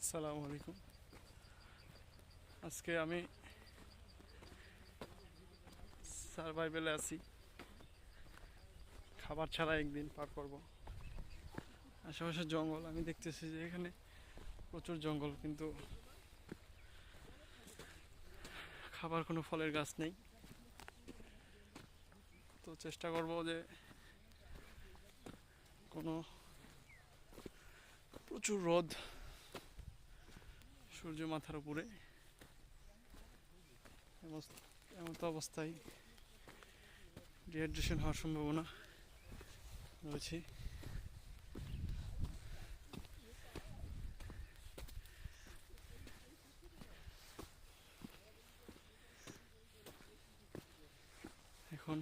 আসসালামু আলাইকুম। আজকে আমি সারভাইভেলে আছি, খাবার ছাড়া একদিন পার করব। আশেপাশে জঙ্গল, আমি দেখতেছি যে এখানে প্রচুর জঙ্গল, কিন্তু খাবার কোনো ফলের গাছ নেই। তো চেষ্টা করব যে কোনো প্রচুর রোদ, সূর্য মাথার উপরে, এমন তো অবস্থায় ডিহাইড্রেশন হওয়ার সম্ভাবনা রয়েছে। এখন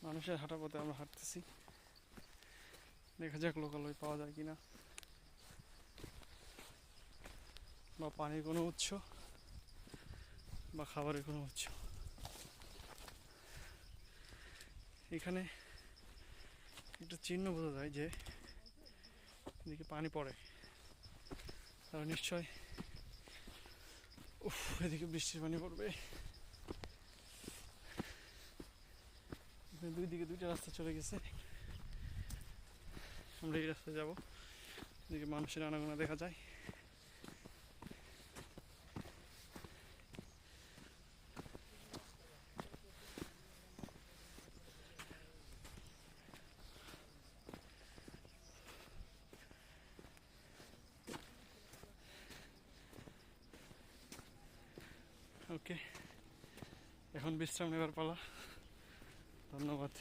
মানুষের হাঁটা পথে আমরা হাঁটতেছি, দেখা যাক লোকালয় পাওয়া যায় কিনা, বা পানির কোনো উৎস বা খাবারের কোনো উৎস। এখানে একটা চিহ্ন বোঝা যায় যে এদিকে পানি পড়ে, তাহলে নিশ্চয় এদিকে বৃষ্টির পানি পড়বে। দুই দিকে দুইটা রাস্তা চলে গেছে, আমরা এই রাস্তায় যাবো। এদিকে মানুষের আনাগোনা দেখা যায়। ওকে, এখন বিশ্রাম নেবার পালা। ধন্যবাদ।